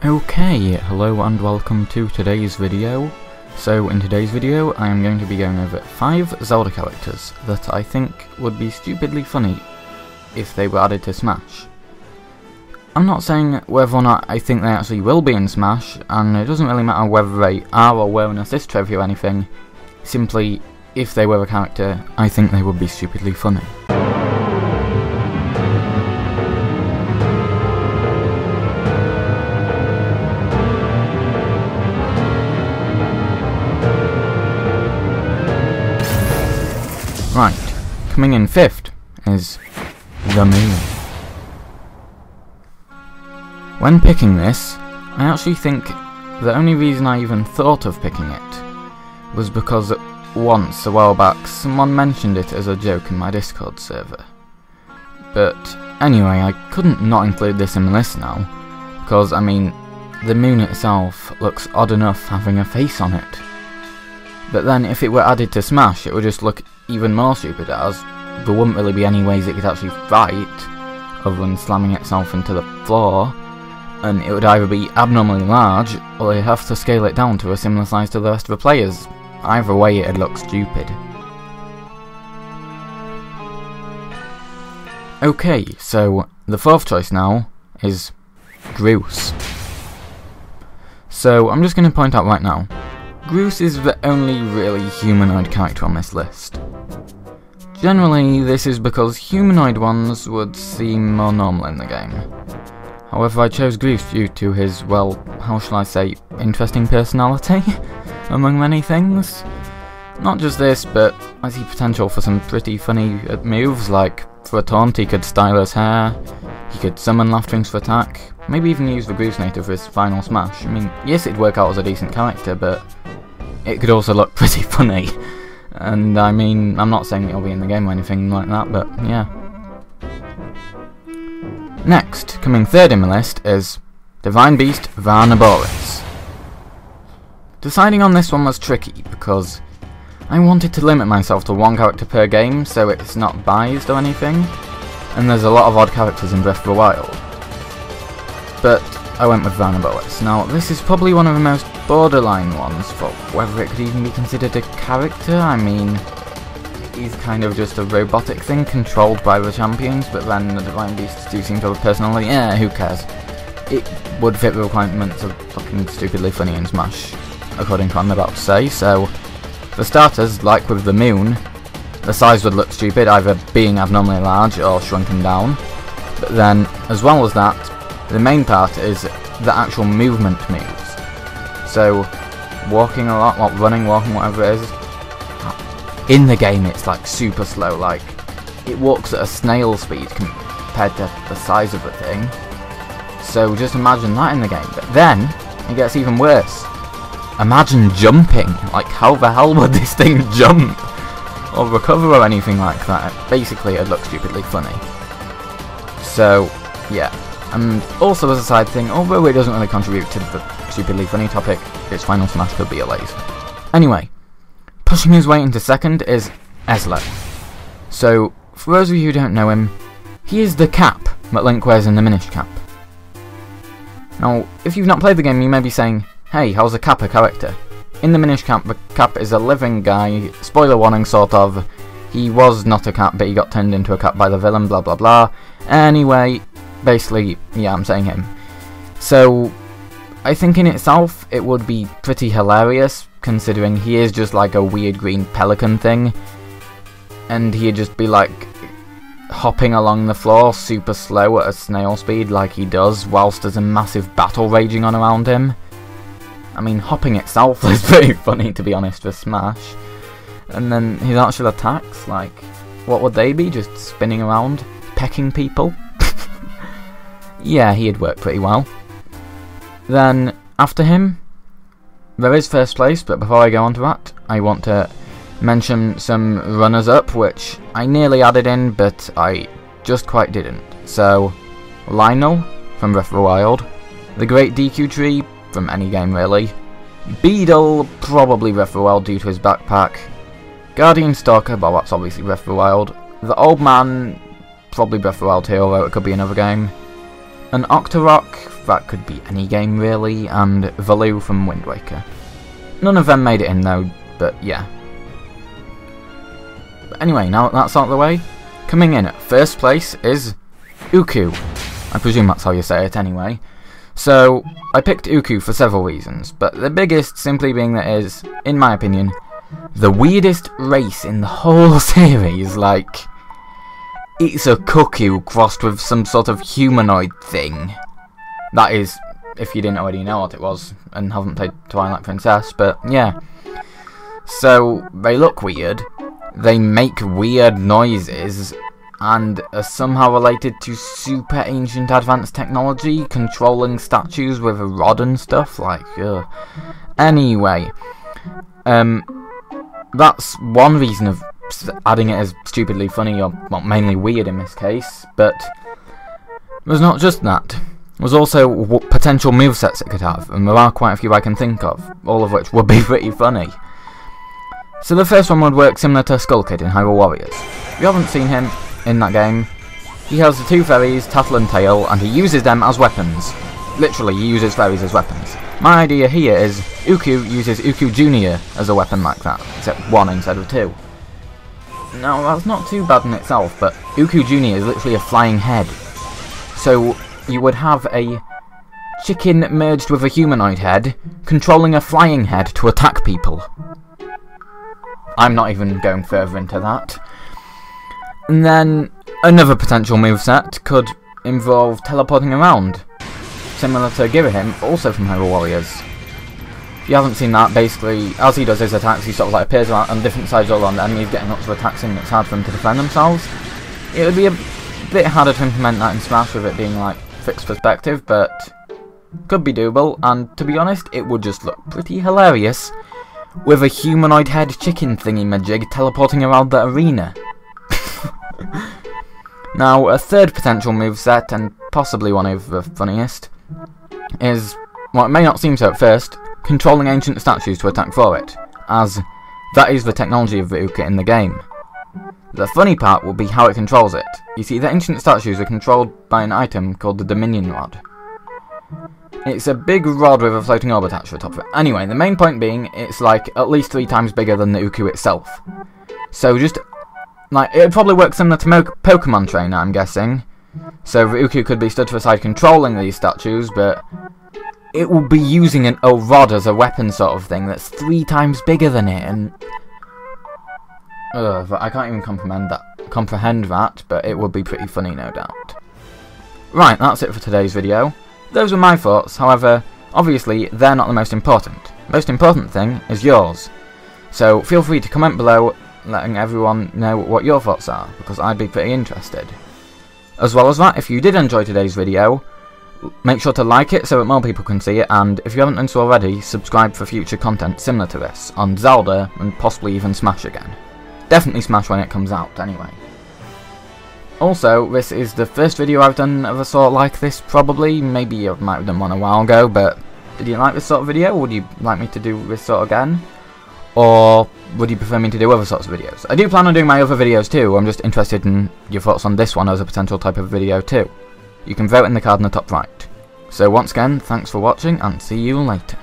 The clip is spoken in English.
Okay, hello and welcome to today's video. So in today's video I am going to be going over 5 Zelda characters that I think would be stupidly funny if they were added to Smash. I'm not saying whether or not I think they actually will be in Smash, and it doesn't really matter whether they are or were an assist trophy or anything, simply if they were a character I think they would be stupidly funny. Right, coming in 5th is the moon. When picking this, I actually think the only reason I even thought of picking it was because once, a while back, someone mentioned it as a joke in my Discord server. But anyway, I couldn't not include this in the list now, because I mean, the moon itself looks odd enough having a face on it. But then if it were added to Smash, it would just look even more stupid, as there wouldn't really be any ways it could actually fight other than slamming itself into the floor, and it would either be abnormally large or you'd have to scale it down to a similar size to the rest of the players. Either way it'd look stupid. Okay, so the 4th choice now is Groose. So I'm just going to point out right now, Groose is the only really humanoid character on this list. Generally, this is because humanoid ones would seem more normal in the game. However, I chose Groose due to his, well, how shall I say, interesting personality, among many things. Not just this, but I see potential for some pretty funny moves, like for a taunt he could style his hair, he could summon Laugh Drinks for attack, maybe even use the Groose native for his final smash. I mean, yes, it'd work out as a decent character, but it could also look pretty funny. And I mean, I'm not saying it'll be in the game or anything like that, but yeah. Next, coming 3rd in the list, is Divine Beast Varnaboris. Deciding on this one was tricky, because I wanted to limit myself to 1 character per game, so it's not biased or anything, and there's a lot of odd characters in Breath of the Wild. But I went with Varnaboris. Now, this is probably one of the most borderline ones for whether it could even be considered a character. I mean, he's kind of just a robotic thing controlled by the champions, but then the Divine Beasts do seem to have a personality. Yeah, who cares? It would fit the requirements of fucking stupidly funny in Smash, according to what I'm about to say. So, for starters, like with the moon, the size would look stupid, either being abnormally large or shrunken down. But then, as well as that, the main part is the actual movement moves. So, walking a lot, like running, walking, whatever it is. In the game it's like super slow, like it walks at a snail speed compared to the size of the thing. So just imagine that in the game. But then, it gets even worse. Imagine jumping. Like, how the hell would this thing jump? Or recover or anything like that. Basically, it'd look stupidly funny. So, yeah. And also as a side thing, although it doesn't really contribute to the stupidly funny topic, its final smash could be a laser. Anyway, pushing his way into 2nd is Ezlo. So, for those of you who don't know him, he is the cap that Link wears in the Minish Cap. Now, if you've not played the game, you may be saying, hey, how's a cap a character? In the Minish Cap, the cap is a living guy, spoiler warning sort of, he was not a cap but he got turned into a cap by the villain, blah blah blah. Anyway, basically, yeah, I'm saying him. So, I think in itself, it would be pretty hilarious, considering he is just like a weird green pelican thing, and he'd just be like hopping along the floor super slow at a snail speed like he does, whilst there's a massive battle raging on around him. I mean, hopping itself is pretty funny, to be honest, for Smash. And then his actual attacks, like, what would they be? Just spinning around, pecking people? Yeah, he'd work pretty well. Then, after him, there is 1st place, but before I go on to that, I want to mention some runners-up, which I nearly added in, but I just quite didn't. So, Lionel, from Breath of the Wild, the Great DQ Tree, from any game really, Beedle, probably Breath of the Wild due to his backpack, Guardian Stalker, well that's obviously Breath of the Wild, the Old Man, probably Breath of the Wild too, although it could be another game, an Octorok, that could be any game really, and Valoo from Wind Waker. None of them made it in though, but yeah. But anyway, now that that's out of the way, coming in at first place is Cuckoo. I presume that's how you say it anyway. So, I picked Cuckoo for several reasons, but the biggest simply being that it is, in my opinion, the weirdest race in the whole series. Like, it's a cuckoo crossed with some sort of humanoid thing. That is, if you didn't already know what it was and haven't played Twilight Princess, but yeah. So, they look weird, they make weird noises, and are somehow related to super ancient advanced technology, controlling statues with a rod and stuff, like, ugh. Anyway, that's one reason of adding it as stupidly funny, or well, mainly weird in this case, but there's not just that. There's also potential movesets it could have, and there are quite a few I can think of, all of which would be pretty funny. So the first one would work similar to Skull Kid in Hyrule Warriors. If you haven't seen him in that game, he has the two fairies, Tattle and Tail, and he uses them as weapons. Literally, he uses fairies as weapons. My idea here is Cuckoo uses Cuckoo Jr. as a weapon like that, except one instead of two. Now, that's not too bad in itself, but Cuckoo Jr. is literally a flying head. So, you would have a chicken merged with a humanoid head, controlling a flying head to attack people. I'm not even going further into that. And then, another potential moveset could involve teleporting around, similar to Girahim, also from Hyrule Warriors. If you haven't seen that, basically, as he does his attacks, he sort of like appears on different sides all around the enemies, getting lots of attacks in, it's hard for them to defend themselves. It would be a bit harder to implement that in Smash with it being like fixed perspective, but could be doable, and to be honest, it would just look pretty hilarious with a humanoid head chicken thingy-majig teleporting around the arena. Now, a third potential moveset, and possibly one of the funniest, is, well, it may not seem so at first, controlling ancient statues to attack for it, as that is the technology of Uka in the game. The funny part will be how it controls it. You see, the ancient statues are controlled by an item called the Dominion Rod. It's a big rod with a floating orb attached to the top of it. Anyway, the main point being, it's like at least 3 times bigger than the Uku itself. So just, like, it would probably work similar to Pokemon Trainer, I'm guessing. So the Uku could be stood to the side controlling these statues, but it will be using a rod as a weapon sort of thing that's 3 times bigger than it, and I can't even comprehend that, but it would be pretty funny, no doubt. Right, that's it for today's video. Those were my thoughts, however, obviously they're not the most important. The most important thing is yours. So feel free to comment below, letting everyone know what your thoughts are, because I'd be pretty interested. As well as that, if you did enjoy today's video, make sure to like it so that more people can see it, and if you haven't done so already, subscribe for future content similar to this, on Zelda, and possibly even Smash again. Definitely Smash when it comes out, anyway. Also, this is the first video I've done of a sort like this, probably. Maybe I might have done one a while ago, but did you like this sort of video? Would you like me to do this sort again? Or would you prefer me to do other sorts of videos? I do plan on doing my other videos too. I'm just interested in your thoughts on this one as a potential type of video too. You can vote in the card in the top right. So once again, thanks for watching, and see you later.